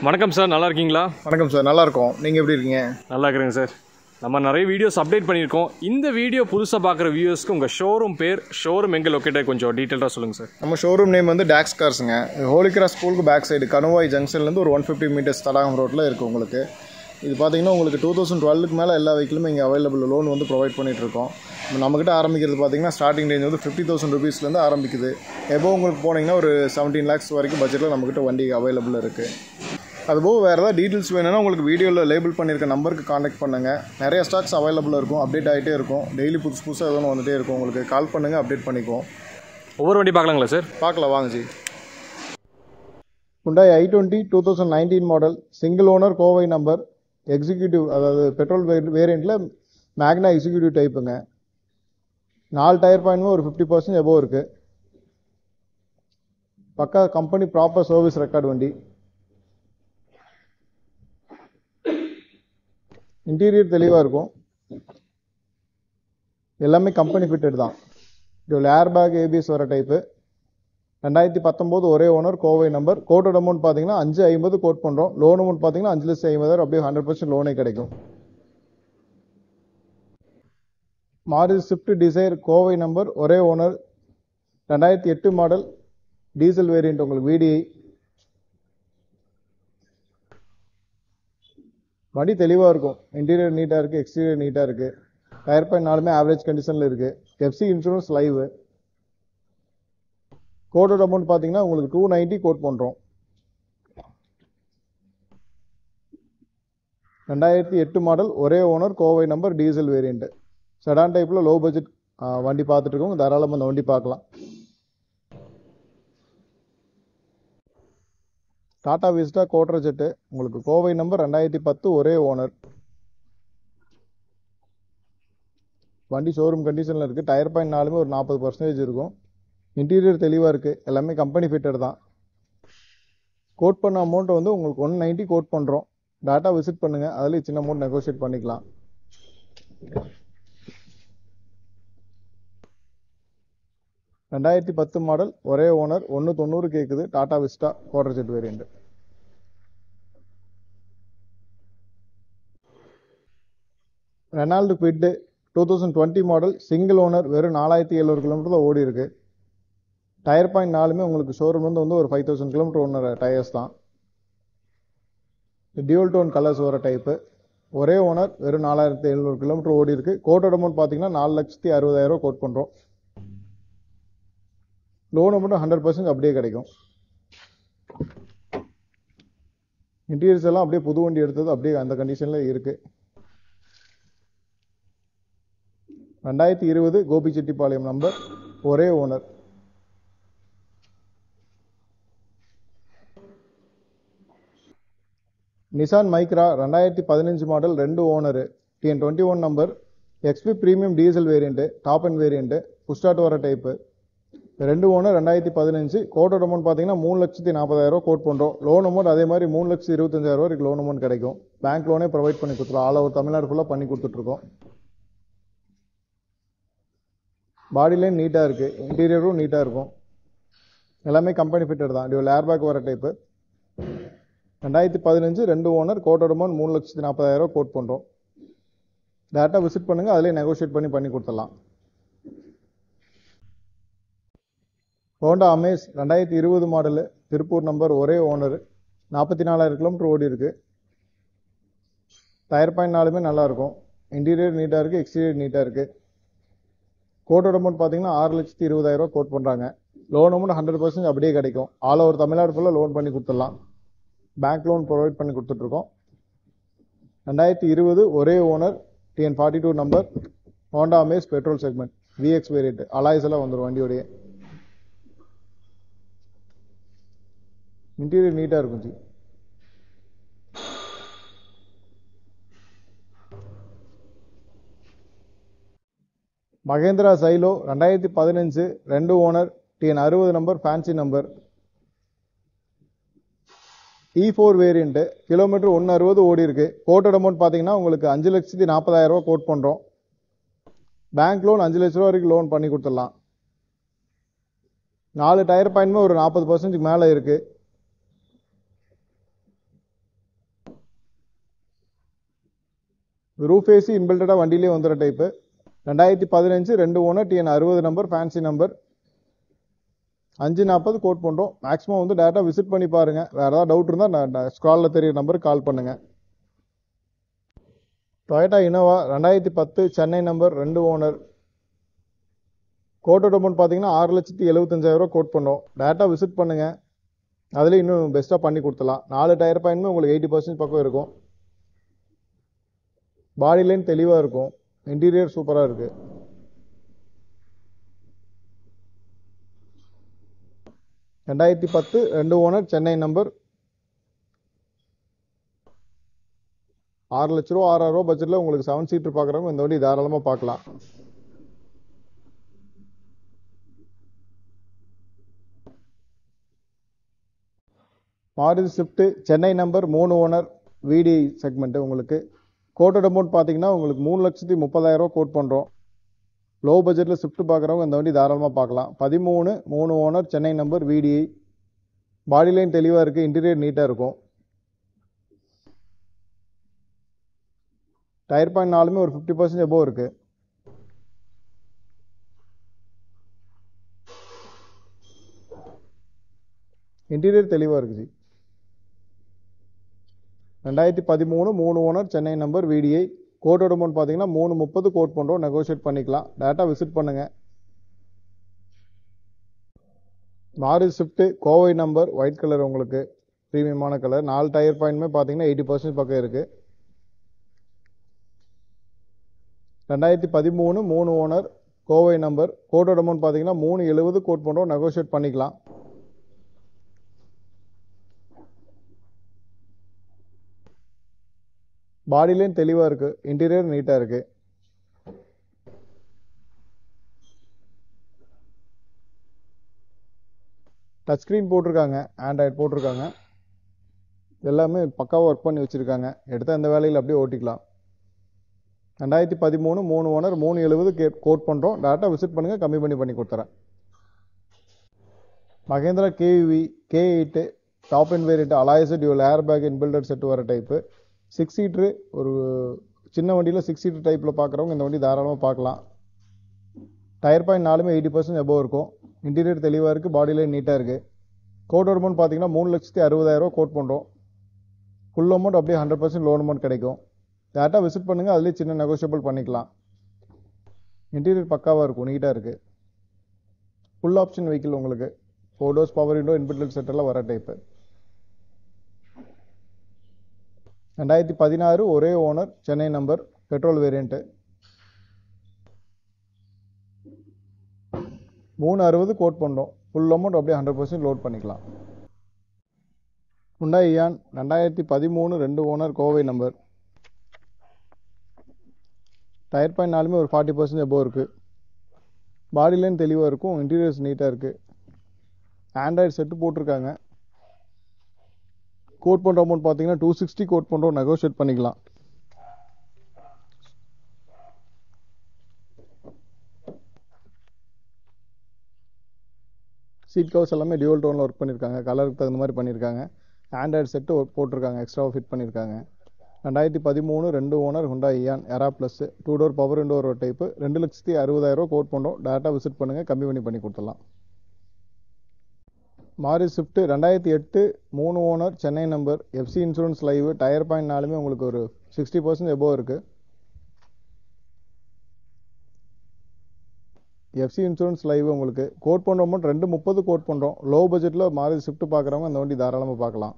வணக்கம் சார், நல்லா இருக்கீங்களா? வணக்கம் சார், நல்லா இருக்கோம். நீங்கள் எப்படி இருக்கீங்க? நல்லா இருக்கிறேங்க சார். நம்ம நிறைய வீடியோஸ் அப்டேட் பண்ணியிருக்கோம். இந்த வீடியோ புதுசாக பார்க்குற வியூவர்ஸ்க்கு உங்கள் ஷோரூம் பேர், ஷோரூம் எங்கே லொக்கேட்டட் கொஞ்சம் டீட்டெயிலாக சொல்லுங்கள் சார். நம்ம ஷோரூம் நேம் வந்து டாக்ஸ் கார்ஸுங்க. ஹோலி கிராஸ் ஸ்கூலுக்கு பேக் சைடு கணுவாய் ஜங்ஷன்லேருந்து ஒரு 150 மீட்டர்ஸ் தடாகம் ரோட்டில் இருக்குது உங்களுக்கு. இது பார்த்தீங்கன்னா உங்களுக்கு 2012க்கு மேலே எல்லா வெஹிக்கிளுமே இங்கே அவைலபிள் லோன் வந்து ப்ரொவைட் பண்ணிகிட்ருக்கோம். நம்மக்கிட்ட ஆரம்பிக்கிறது பார்த்தீங்கன்னா ஸ்டார்டிங் ரேஞ்ச் வந்து 50,000 rupeesலேருந்து ஆரம்பிக்குது. எபோவ் உங்களுக்கு போனீங்கன்னா ஒரு 17 lakhs வரைக்கும் பட்ஜெட்டில் நம்மக்கிட்ட வண்டி அவைலபிள் இருக்குது. அதுபோக வேறு ஏதாவது டீட்டெயில்ஸ் வேணும்னா உங்களுக்கு வீடியோவில் லேபிள் பண்ணியிருக்க நம்பருக்கு காண்டாக்ட் பண்ணுங்கள். நிறைய ஸ்டாக்ஸ் அவைலபிள் இருக்கும், அப்டேட் ஆகிட்டே இருக்கும். டெய்லி புதுசாக எதுவும் வந்துகிட்டே இருக்கும். உங்களுக்கு கால் பண்ணுங்கள், அப்டேட் பண்ணிக்குவோம். ஒவ்வொரு வண்டி பார்க்கலாங்களா சார்? பார்க்கலாம் வாங்க G. Hyundai i20 2019 model, single owner, Kovai number, executive, அதாவது பெட்ரோல் வேரியண்ட்டில் மேக்னா எக்ஸிக்யூட்டிவ் டைப்புங்க. 4 டயர் பாயிண்ட்மே ஒரு 50% எபோவ் இருக்குது. பக்கா கம்பெனி ப்ராப்பர் சர்வீஸ் ரெக்கார்டு வண்டி. இன்டீரியர் தெளிவாக இருக்கும். எல்லாமே கம்பெனி ஃபிட்டட் தான். இதில் ஏர் பேக், ஏபிஎஸ் வர டைப்பு. 2019 ஒரே owner, Kovai number. Quoted amount பார்த்தீங்கன்னா 550 கோட் பண்ணுறோம். லோன் அமௌண்ட் பார்த்தீங்கன்னா 5,50,000 அப்படியே 100% லோனே கிடைக்கும். Maruti Swift desire Kovai number, ஒரே ஓனர், 2008 மாடல், டீசல் வேரியண்ட் உங்களுக்கு VDI. வண்டி தெளிவாக இருக்கும். இன்டீரியர் நீட்டாக இருக்குது, எக்ஸ்டீரியர் நீட்டாக இருக்குது. டயர் பாயிண்ட் 4மே ஆவரேஜ் கண்டிஷனில் இருக்குது. FC insurance live. கோடோட அமௌண்ட் பார்த்தீங்கன்னா உங்களுக்கு 290 கோட் பண்ணுறோம். 2008 மாடல், ஒரே owner, Kovai number, diesel variant. Sedan டைப்பில் லோ பட்ஜெட் வண்டி பார்த்துட்டு இருக்கோம். தாராளமாக அந்த வண்டி பார்க்கலாம். டாடா விஸ்டா கோட்ரா ஜெட்டு உங்களுக்கு, கோவை நம்பர், 2010 ஒரே ஓனர். வண்டி ஷோரூம் கண்டிஷனில் இருக்குது. டயர் பாயிண்ட் 4மே ஒரு 40% இருக்கும். இன்டீரியர் தெளிவாக இருக்குது. எல்லாமே கம்பெனி ஃபிட்டர் தான். கோட் பண்ண அமௌண்ட் வந்து உங்களுக்கு 190 கோட் பண்ணுறோம். டாட்டா விசிட் பண்ணுங்கள், அதில் சின்ன அமௌண்ட் நெகோஷியேட் பண்ணிக்கலாம். $2010 மாடல், ஒரே ஓனர், 190 கேட்குது. Tata Vista Quadrajet variant. Renault Kwid 2020 model, single owner, வெறும் 4,700 கிலோமீட்டர் தான் ஓடி இருக்கு. டயர் பாயிண்ட் 4மே உங்களுக்கு ஷோரூம்லேருந்து வந்து ஒரு 5,000 கிலோமீட்டர் ஓனர் டயர்ஸ் தான். டியூல் டோன் கலர்ஸ் வர டைப்பு. ஒரே ஓனர், வெறும் 4,700 கிலோமீட்டர் ஓடி இருக்கு. கோட்டோட அமௌண்ட் பார்த்தீங்கன்னா 4,60,000 கோட் பண்ணுறோம். லோன் அமௌண்ட் 100% அப்படியே கிடைக்கும். இன்டீரியர்ஸ் எல்லாம் அப்படியே புது வண்டி எடுத்தது அப்படியே அந்த கண்டிஷனில் இருக்கு. 2020 கோபிச்செட்டிப்பாளையம் நம்பர், ஒரே owner. Nissan Micra 2015 model, 2 owner, TN21 number, XP premium diesel variant, top end variant, push start வர டைப்பு. 2 ஓனர், 2015. கோட்டோட அமௌண்ட் பார்த்தீங்கன்னா 3,40,000 கோட் பண்ணுறோம். லோன் அமௌண்ட் அதே மாதிரி 3,25,000 வரைக்கும் லோன் அமௌண்ட் கிடைக்கும். பேங்க் லோனே ப்ரொவைட் பண்ணி கொடுத்துருவோம். ஆல் ஓவர் தமிழ்நாடு ஃபுல்லாக பண்ணி கொடுத்துட்ருக்கோம். பாடி லைன் நீட்டாக இருக்குது. இன்டீரியரும் நீட்டாக இருக்கும். எல்லாமே கம்பெனி ஃபிட்டர் தான். டியூல் ஏர் பேக் வர டைப்பு. 2015, 2 ஓனர், கோட்டோட அமௌண்ட் 3,40,000 கோட் பண்ணுறோம். டேரெக்டாக விசிட் பண்ணுங்கள், அதிலே நெகோஷியேட் பண்ணி கொடுத்துடலாம். Honda Amaze 2020 model, Tiruppur number, ஒரே ஓனர், 44,000 கிலோமீட்டர் ஓடி இருக்கு. டயர் பாயிண்ட் 4மே நல்லாயிருக்கும். இன்டீரியர் நீட்டாக இருக்குது, எக்ஸ்டீரியர் நீட்டாக இருக்குது. கோட்டோட அமௌண்ட் பார்த்தீங்கன்னா 6,20,000 கோட் பண்ணுறாங்க. லோன் அமௌண்ட் 100% அப்படியே கிடைக்கும். ஆல் ஓவர் தமிழ்நாடு ஃபுல்லாக லோன் பண்ணி கொடுத்துடலாம். பேங்க் லோன் ப்ரொவைட் பண்ணி கொடுத்துட்ருக்கோம். 2020 ஒரே owner, TN42 number, Honda Amaze petrol segment, VX variant. Alloys எல்லாம் வந்துடும் வண்டியோடைய. இன்டீரியர் நீட்டாக இருக்கும் ji. Mahindra Xylo 2015, 2 owner, TN60 number, fancy number, E4 variant, kilometre 160 ஓடி இருக்கு. கோட்டட் அமௌண்ட் பார்த்தீங்கன்னா உங்களுக்கு 5,40,000 கோட் பண்ணுறோம். பேங்க் லோன் 5 லட்ச ரூபா வரைக்கும் லோன் பண்ணி கொடுத்துடலாம். 4 டயர் பாயிண்ட்மே ஒரு 40% மேலே இருக்கு. ரூஃப் ஏசி இன்பில்டடாக வண்டியிலே வந்துடுற type. 2015 2 owner, TN 60 number, fancy number. 540 quote பண்ணுறோம். மேக்ஸிமம் வந்து டேரெக்டாக விசிட் பண்ணி பாருங்கள். வேறு ஏதாவது டவுட் இருந்தால் நான் ஸ்க்ராலில் தெரியுற நம்பருக்கு கால் பண்ணுங்கள். Toyota Innova 2010 Chennai number, 2 owner. கோட்டோட அமௌண்ட் பார்த்தீங்கன்னா 6,75,000 கோட் பண்ணோம். டேரெக்டாக விசிட் பண்ணுங்கள். அதில் இன்னும் பெஸ்ட்டாக பண்ணி கொடுத்துலாம். 4 டயர் பாயிண்ட்மே உங்களுக்கு 80% பக்கம் இருக்கும். பாடி லைன் தெளிவாக இருக்கும். இன்டீரியர் சூப்பராக இருக்குது. ரெண்டாயிரத்தி 10 2 ஓனர், சென்னை நம்பர். 6 லட்ச ரூபா 6,000 ரூபா பட்ஜெட்டில் உங்களுக்கு 7 சீட்டர் பார்க்குறவங்க இந்த வண்டி தாராளமாக பார்க்கலாம். Maruti Swift Chennai number, 3 owner, VDI segment. உங்களுக்கு கோட்டட் அமௌண்ட் பார்த்தீங்கன்னா உங்களுக்கு 3,30,000 கோட் பண்ணுறோம். லோ பட்ஜெட்டில் ஸ்விஃப்ட் பார்க்குறவங்க இந்த வண்டி தாராளமாக பார்க்கலாம். 13 3 ஓனர், சென்னை நம்பர், VDI. பாடி லைன் தெளிவாக இருக்குது. இன்டீரியர் நீட்டாக இருக்கும். டயர் பாயிண்ட் 4மே ஒரு 50% எபோவ் இருக்குது. இன்டீரியர் தெளிவாக இருக்குது. 2013 3 ஓனர், சென்னை நம்பர், VDI. கோட்டோட அமௌண்ட் பார்த்தீங்கன்னா 330 கோட் பண்ணுறோம். நெகோஷியேட் பண்ணிக்கலாம். டேட்டா விசிட் பண்ணுங்கள். Maruti Swift Kovai number, white colour, உங்களுக்கு ப்ரீமியமான கலர். 4 டயர் பாயிண்ட்மே பார்த்தீங்கன்னா 80% பக்கம் இருக்குது. 2013 3 ஓனர், கோவை நம்பர். கோட்டோட அமௌண்ட் பார்த்தீங்கன்னா 370 கோட் பண்ணுறோம். நெகோஷியேட் பண்ணிக்கலாம். பாடி லைன் தெளிவாக இருக்குது. இன்டீரியர் நீட்டாக இருக்குது. டச் ஸ்க்ரீன் போட்டிருக்காங்க. ஆண்ட்ராய்டு போட்டிருக்காங்க. எல்லாமே பக்காவாக ஒர்க் பண்ணி வச்சுருக்காங்க. எடுத்தால் இந்த வேலையில் அப்படியே ஓட்டிக்கலாம். 2013 3 ஓனர், 370 கோட் பண்ணுறோம். டேரெக்டாக விசிட் பண்ணுங்கள். கம்மி பண்ணி கொடுத்துறேன். Mahindra KUV K8 top end variant, alloys dual airbag inbuilt set வர டைப்பு. 6 சீட்ரு. ஒரு சின்ன வண்டியில் 6 சீட்டர் டைப்பில் பார்க்குறவங்க இந்த வண்டி தாராளமாக பார்க்கலாம். டயர் பாயிண்ட் 4மே 80% எபோவ் இருக்கும். இன்டீரியர் தெளிவாக இருக்குது. பாடி லைன் நீட்டாக இருக்குது. கோட் அமௌண்ட் பார்த்தீங்கன்னா 3,60,000 கோட் பண்ணுறோம். ஃபுல் அமௌண்ட் அப்படியே 100% லோன் அமௌண்ட் கிடைக்கும். டேரெக்டாக விசிட் பண்ணுங்கள். அதுலேயே சின்ன நெகோஷியபிள் பண்ணிக்கலாம். இன்டீரியர் பக்காவாக இருக்கும். நீட்டாக இருக்குது. ஃபுல் ஆப்ஷன் வெஹிக்கிள் உங்களுக்கு. 4 டோர்ஸ் பவர் விண்டோ இன்பில்டட் செட்டெல்லாம் வர டைப்பு. 2016 ஒரே owner, Chennai number, petrol variant. 360 quote பண்ணுறோம். ஃபுல் அமௌண்ட் அப்படியே 100% லோட் பண்ணிக்கலாம். Hyundai Eon 2013 2 owner, Kovai number. Tyre point 4மே ஒரு 40% எபோவ் இருக்குது. பாடி லைன் தெளிவாக இருக்கும். இன்டீரியர்ஸ் நீட்டாக இருக்குது. ஆண்ட்ராய்டு செட்டு போட்டிருக்காங்க. கோட் பண்ணுற அமௌண்ட் பார்த்தீங்கன்னா 260 கோட் பண்ணுறோம். நெகோஷியேட் பண்ணிக்கலாம். சீட் கவர்ஸ் எல்லாமே டியூவல் டோனில் ஒர்க் பண்ணியிருக்காங்க. கலருக்கு தகுந்த மாதிரி பண்ணியிருக்காங்க. ஆண்ட்ராய்டு செட்டு போட்டிருக்காங்க. எக்ஸ்ட்ராவாக ஃபிட் பண்ணியிருக்காங்க. 2013 2 owner, Hyundai Eon Era plus 2 door power window ஒரு டைப்பு. 2,60,000 கோட் பண்ணுறோம். டேரெக்டாக விசிட் பண்ணுங்கள். கம்மி பண்ணி கொடுத்துடலாம். Maruti Swift 2008 3 owner, Chennai number, FC insurance live. Tyre point 4மே உங்களுக்கு ஒரு 60% எபோவ் இருக்குது. FC இன்சூரன்ஸ் லைவ் உங்களுக்கு. கோட் பண்ணுற அமௌண்ட் 230 கோட் பண்ணுறோம். லோ பட்ஜெட்டில் மாருதி ஸ்விஃப்ட் பார்க்குறவங்க அந்த வண்டி தாராளமாக பார்க்கலாம்.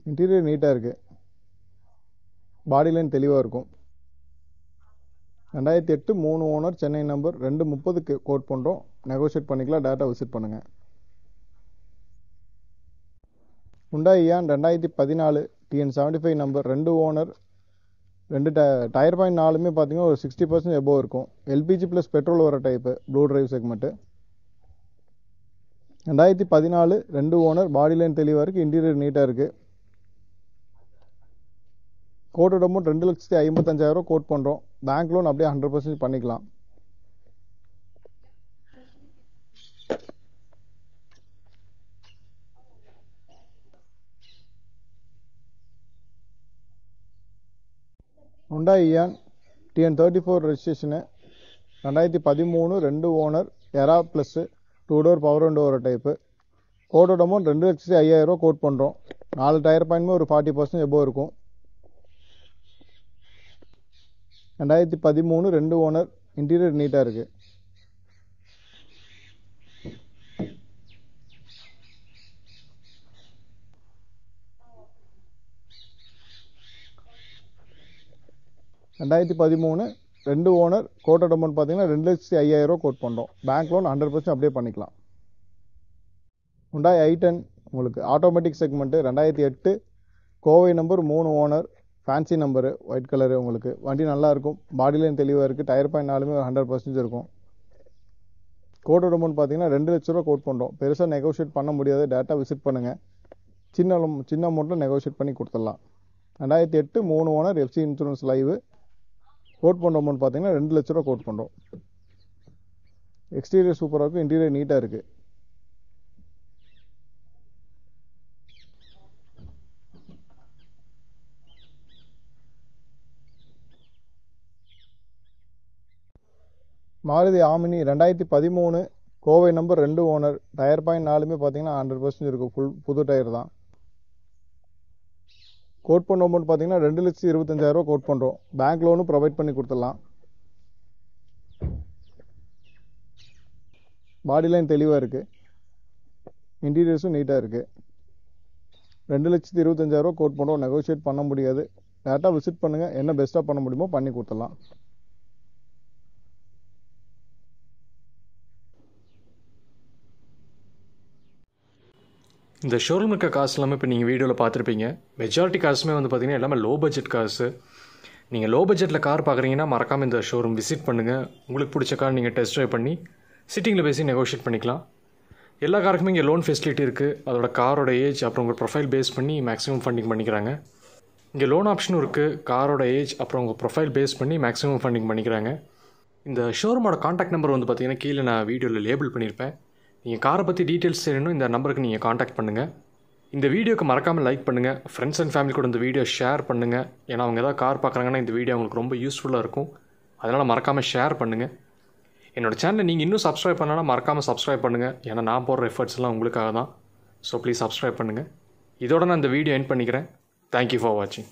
இன்டீரியர் நீட்டாக இருக்குது. பாடி லைன் தெளிவாக இருக்கும். 2008 3 ஓனர், சென்னை நம்பர், 230 கோட் பண்ணுறோம். நெகோஷியேட் பண்ணிக்கலாம். டேட்டா விசிட் பண்ணுங்கள். Hyundai Eon 2014 TN 75 number, 2 owner, 2 tyre point 4மே பார்த்தீங்கன்னா ஒரு 60% எபோவ் இருக்கும். LPG ப்ளஸ் பெட்ரோல் வர type. Blue drive segment. 2014 2 owner. Body line தெளிவாக இருக்குது. இன்டீரியர் நீட்டாக இருக்குது. கோட்டோட அமௌண்ட் 2,55,000 கோட் பண்ணுறோம். பேங்க் லோன் அப்படியே 100% பண்ணிக்கலாம். Hyundai Eon TN34 registration 2013 2 owner Era plus 2 door power window ஒரு டைப்பு. கோடோட அமௌண்ட் 2,05,000 கோட் பண்ணுறோம். 4 டயர் பாயிண்ட்மே ஒரு 40% எபோவ் இருக்கும். 2013 2 ஓனர், இன்டீரியர் நீட்டாக இருக்குது. ரெண்டாயிரத்தி 2 ஓனர், கோட்டட் அமௌண்ட் பார்த்தீங்கன்னா 2,05,000 கோட் பண்ணுறோம். பேங்க் லோன் 100% அப்படியே பண்ணிக்கலாம். Hyundai i10 உங்களுக்கு automatic segment 2008 Kovai number 3 owner, fancy number, white colour. உங்களுக்கு வண்டி நல்லாயிருக்கும், பாடி லைன் தெளிவாக இருக்குது, டயர் பாயிண்ட் நாலுமே 100% இருக்கும். கோட்டட் அமௌண்ட் பார்த்தீங்கன்னா 2 லட்ச ரூபா கோட் பண்ணுறோம். பெருசாக நெகோஷியேட் பண்ண முடியாது, டேரெக்டாக விசிட் பண்ணுங்கள். சின்ன அமௌண்ட்டில் நெகோஷியேட் பண்ணி கொடுத்துடலாம். 2008 3 owner, FC insurance live. Quote பண்ணுற அமௌண்ட் பார்த்தீங்கன்னா 2 லட்ச ரூபா கோட் பண்ணுறோம். எக்ஸ்டீரியர் சூப்பராக இருக்கும், இன்டீரியர் நீட்டாக இருக்குது. Maruti Omni 2013 Kovai number 2 owner, tyre point நாலுமே பார்த்தீங்கன்னா 100% இருக்கும், புது டயர் தான். கோட் பண்ண அமௌண்ட் பார்த்தீங்கன்னா 2,25,000 கோட் பண்ணுறோம். பேங்க் லோனும் ப்ரொவைட் பண்ணி கொடுத்துடலாம். பாடி லைன் தெளிவாக இருக்குது, இன்டீரியர்ஸும் நீட்டாக இருக்குது. 2,25,000 கோட் பண்ணுறோம். நெகோஷியேட் பண்ண முடியாது, டேரெக்டாக விசிட் பண்ணுங்கள். என்ன பெஸ்ட்டாக பண்ண முடியுமோ பண்ணி கொடுத்துடலாம். இந்த ஷோரூம் இருக்க காசு எல்லாமே இப்போ நீங்கள் வீடியோவில் பார்த்துருப்பீங்க. மெஜாரிட்டி காசுமே வந்து பார்த்திங்கன்னா எல்லாமே லோ பட்ஜெட் காசு. நீங்கள் லோ பட்ஜெட்டில் கார் பார்க்குறீங்கன்னா மறக்காமல் இந்த ஷோரூம் விசிட் பண்ணுங்கள். உங்களுக்கு பிடிச்ச கார் நீங்கள் டெஸ்ட் ட்ரைவ் பண்ணி சிட்டிங்கில் பேசி நெகோஷியேட் பண்ணிக்கலாம். எல்லா காருக்குமே இங்கே லோன் ஃபெசிலிட்டி இருக்குது. அதோட காரோட ஏஜ் அப்புறம் உங்கள் ப்ரொஃபைல் பேஸ் பண்ணி மேக்ஸிமம் ஃபண்டிங் பண்ணிக்கிறாங்க. இங்கே லோன் ஆப்ஷனும் இருக்குது. காரோட ஏஜ் அப்புறம் உங்கள் ப்ரொஃபைல் பேஸ் பண்ணி மேக்ஸிமம் ஃபண்டிங் பண்ணிக்கிறாங்க. இந்த ஷோரூமோட காண்டாக்ட் நம்பர் வந்து பார்த்திங்கன்னா கீழே நான் வீடியோவில் லேபிள் பண்ணியிருப்பேன். நீங்கள் காரை பற்றி டீட்டெயில்ஸ் தெரியணும், இந்த நம்பருக்கு நீங்கள் காண்டாக்ட் பண்ணுங்கள். இந்த வீடியோக்கு மறக்காமல் லைக் பண்ணுங்கள். ஃப்ரெண்ட்ஸ் அண்ட் ஃபேமிலி கூட இந்த வீடியோ ஷேர் பண்ணுங்கள். ஏன்னா அவங்க ஏதாவது கார் பார்க்குறாங்கன்னா இந்த வீடியோ அவங்களுக்கு ரொம்ப யூஸ்ஃபுல்லாக இருக்கும். அதனால் மறக்காமல் ஷேர் பண்ணுங்கள். என்னோடய சேனலை நீங்கள் இன்னும் சப்ஸ்கிரைப் பண்ணாலும் மறக்காமல் சப்ஸ்கிரைப் பண்ணுங்கள். ஏன்னா நான் போடுற எஃபர்ட்ஸ்லாம் உங்களுக்காக தான். ஸோ ப்ளீஸ் சப்ஸ்கிரைப் பண்ணுங்கள். இதோட நான் இந்த வீடியோ எண்ட் பண்ணிக்கிறேன். தேங்க்யூ ஃபார் வாட்சிங்.